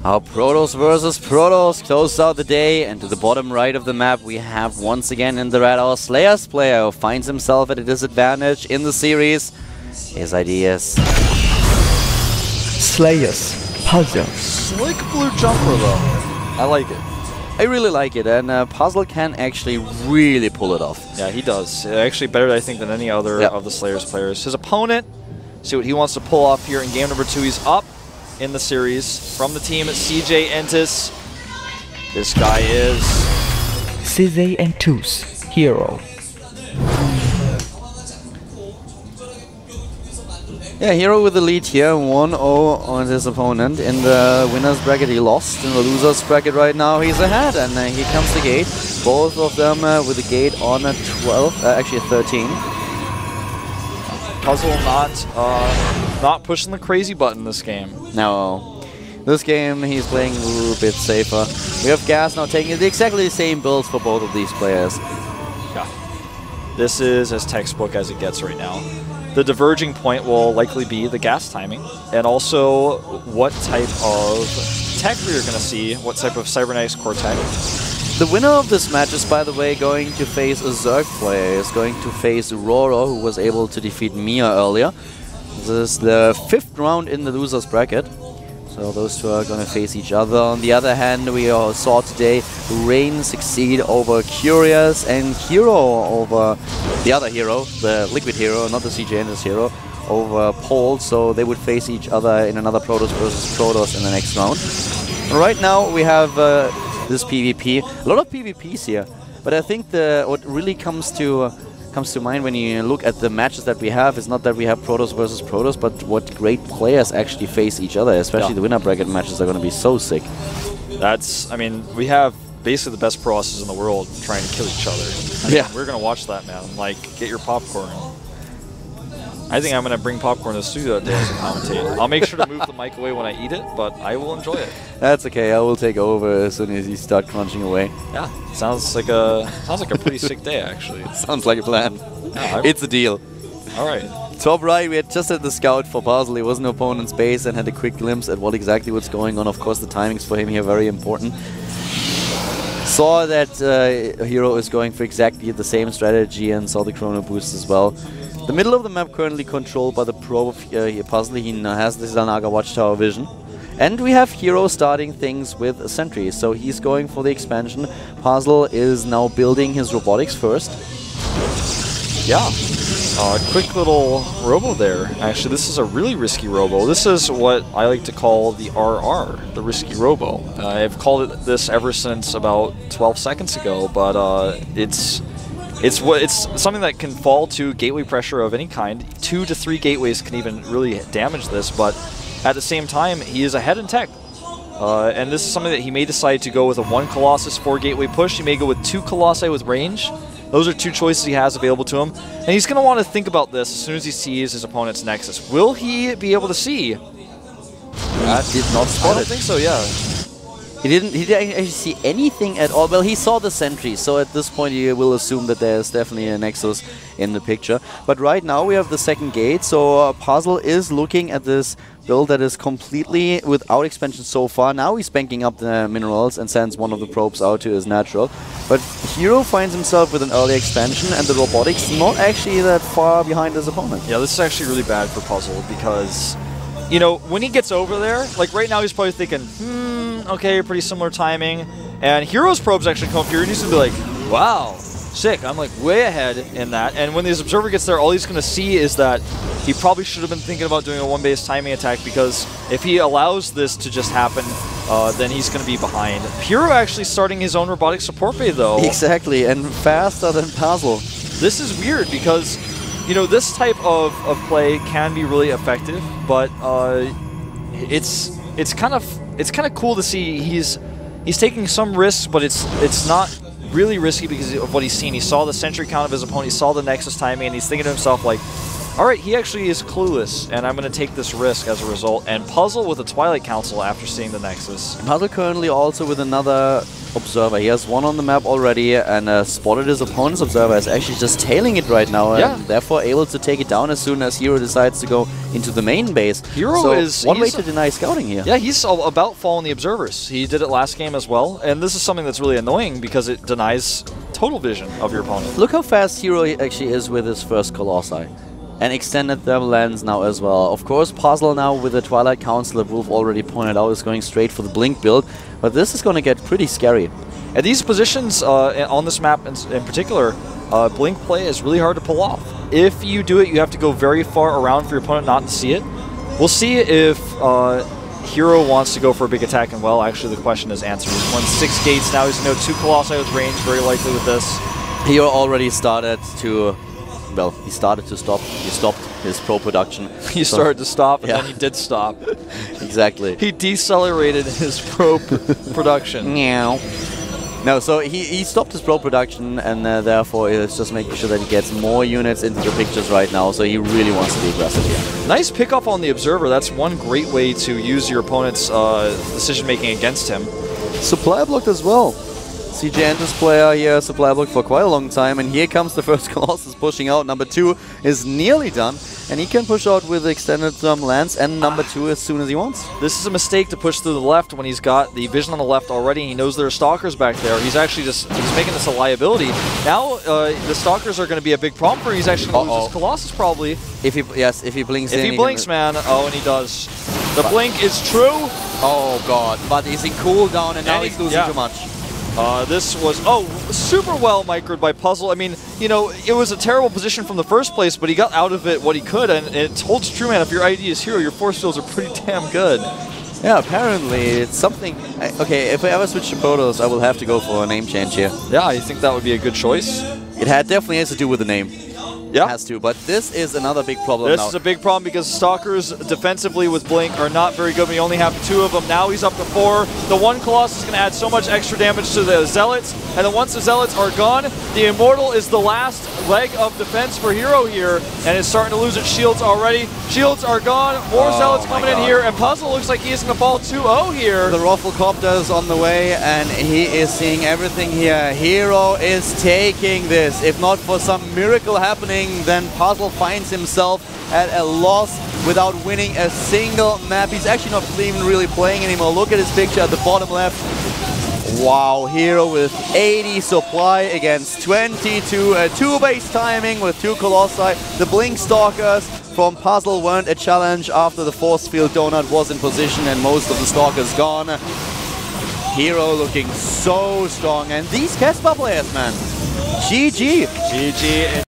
Our Protoss versus Protoss closed out the day, and to the bottom right of the map we have once again in the red our Slayers player who finds himself at a disadvantage in the series. His ideas. Slayers puzzle. Slick blue jumper though. I like it. I really like it, and Puzzle can actually really pull it off. Yeah, he does. Actually better, I think, than any other of the Slayers players. His opponent, see what he wants to pull off here in game number 2. He's up in the series from the team at CJ Entis. This guy is CJ Entis hero. Yeah, Hero with the lead here, 1-0 on his opponent. In the winner's bracket he lost, in the loser's bracket right now he's ahead, and here comes the gate. Both of them with the gate on a 12, actually a 13. Puzzle not pushing the crazy button this game. No. This game he's playing a little bit safer. We have Gas now taking exactly the same builds for both of these players. Yeah. This is as textbook as it gets right now. The diverging point will likely be the gas timing, and also what type of tech we're going to see, what type of cybernetics core tech. The winner of this match is, by the way, going to face a Zerg player. Is going to face Roro, who was able to defeat Mia earlier. This is the 5th round in the loser's bracket. So those two are going to face each other. On the other hand, we saw today Rain succeed over Curious and Hero over the other hero, the Liquid hero, not the CJ Entis hero, over Pole. So they would face each other in another Protoss versus Protoss in the next round. Right now we have this PvP. A lot of PvPs here, but I think what really comes to mind when you look at the matches that we have is not that we have Protoss versus Protoss, but what great players actually face each other. Especially the winner bracket matches are going to be so sick. I mean, we have basically the best Prosses in the world trying to kill each other. We're going to watch that, man. Like, get your popcorn. I think I'm going to bring popcorn to the studio that day as a commentator. I'll make sure to move the mic away when I eat it, but I will enjoy it. That's okay. I will take over as soon as you start crunching away. Yeah, sounds like a pretty sick day, actually. Sounds like a plan. Yeah, it's a deal. All right. Top right, we had just had the scout for Puzzle. He was in opponent's base and had a quick glimpse at what exactly what's going on. Of course, the timings for him here very important. Saw that Hero is going for exactly the same strategy and saw the chrono boost as well. The middle of the map currently controlled by the pro of Puzzle. He has the Zanaga Watchtower vision. And we have Hero starting things with a Sentry, so he's going for the expansion. Puzzle is now building his robotics first. Yeah, quick little robo there. Actually, this is a really risky robo. This is what I like to call the RR, the risky robo. I've called it this ever since about 12 seconds ago, but it's something that can fall to gateway pressure of any kind. 2 to 3 gateways can even really damage this, but at the same time, he is ahead in tech. And this is something that he may decide to go with a 1 Colossus 4 gateway push. He may go with 2 Colossi with range. Those are 2 choices he has available to him. And he's going to want to think about this as soon as he sees his opponent's Nexus. Will he be able to see? That did not spot I don't think so, yeah. He didn't actually see anything at all. Well, he saw the sentry, so at this point you will assume that there's definitely a Nexus in the picture. But right now we have the second gate, so Puzzle is looking at this build that is completely without expansion so far. Now he's banking up the minerals and sends one of the probes out to his natural. But Hero finds himself with an early expansion, and the robotics not actually that far behind his opponent. Yeah, this is actually really bad for Puzzle because, you know, when he gets over there, like right now he's probably thinking, okay, pretty similar timing. And Hero's probes actually come up here and he's going to be like, wow, sick. I'm like way ahead in that. And when this observer gets there, all he's going to see is that he probably should have been thinking about doing a 1-base timing attack, because if he allows this to just happen, then he's going to be behind. Hero actually starting his own robotic support bay though. Exactly, and faster than Puzzle. This is weird because, you know, this type of play can be really effective, but it's kind of cool to see he's taking some risks, but it's not really risky because of what he's seen. He saw the sentry count of his opponent, he saw the Nexus timing, and he's thinking to himself like, All right, he actually is clueless, and I'm going to take this risk as a result, and puzzle with a Twilight Council after seeing the Nexus. Puzzle currently also with another observer. He has one on the map already, and spotted his opponent's observer is actually just tailing it right now, and therefore able to take it down as soon as Hero decides to go into the main base. Hero is one way to deny scouting here. Yeah, he's about following the observers. He did it last game as well, and this is something that's really annoying because it denies total vision of your opponent. Look how fast Hero actually is with his first Colossi. And extended thermal lens now as well. Of course, Puzzle now with the Twilight Council that Wolf already pointed out is going straight for the Blink build, but this is going to get pretty scary. At these positions on this map in particular, Blink play is really hard to pull off. If you do it, you have to go very far around for your opponent not to see it. We'll see if Hero wants to go for a big attack, and well, actually the question is answered. He's won 6 gates now, he's going to know 2 Colossi with range, very likely with this. Hero already started to... Well, he started to stop. He stopped his pro production. He started to stop, and then he did stop. Exactly. He decelerated his pro production. Meow. No, so he stopped his pro production, and therefore is just making sure that he gets more units into the pictures right now, so he really wants to be aggressive here. Nice pickup on the Observer. That's one great way to use your opponent's decision-making against him. Supply blocked as well. CJ Enter's player here supply blocked for quite a long time, and here comes the first Colossus pushing out. Number 2 is nearly done, and he can push out with extended lance and number 2 as soon as he wants. This is a mistake to push through the left when he's got the vision on the left already, and he knows there are Stalkers back there. He's actually he's making this a liability. Now the Stalkers are going to be a big problem for him. He's actually going to lose his Colossus probably. If he blinks If he blinks, man. Oh, and he does. The blink is true. Oh god, but he's in cooldown, and now he's losing too much. This was, super well microed by Puzzle. I mean, you know, it was a terrible position from the first place, but he got out of it what he could, and it holds true, man. If your ID is Hero, your force fields are pretty damn good. Yeah, apparently it's something... Okay, if I ever switch to Protoss, I will have to go for a name change here. Yeah, I think that would be a good choice. It definitely has to do with the name. Yeah. Has to, but this is another big problem now. This is a big problem because Stalkers defensively with Blink are not very good. We only have 2 of them. Now he's up to 4. The 1 Colossus is going to add so much extra damage to the Zealots, and then once the Zealots are gone, the Immortal is the last leg of defense for Hero here, and it's starting to lose its shields already. Shields are gone. More Zealots coming in here, and Puzzle looks like he is going to fall 2-0 here. The Rafflecopter is on the way, and he is seeing everything here. Hero is taking this. If not for some miracle happening, then Puzzle finds himself at a loss without winning a single map. He's actually not even really playing anymore. Look at his picture at the bottom left. Wow, Hero with 80 supply against 22. 2-base timing with 2 Colossi. The Blink Stalkers from Puzzle weren't a challenge after the Force Field Donut was in position and most of the Stalkers gone. Hero looking so strong, and these Casper players, man. GG. GG.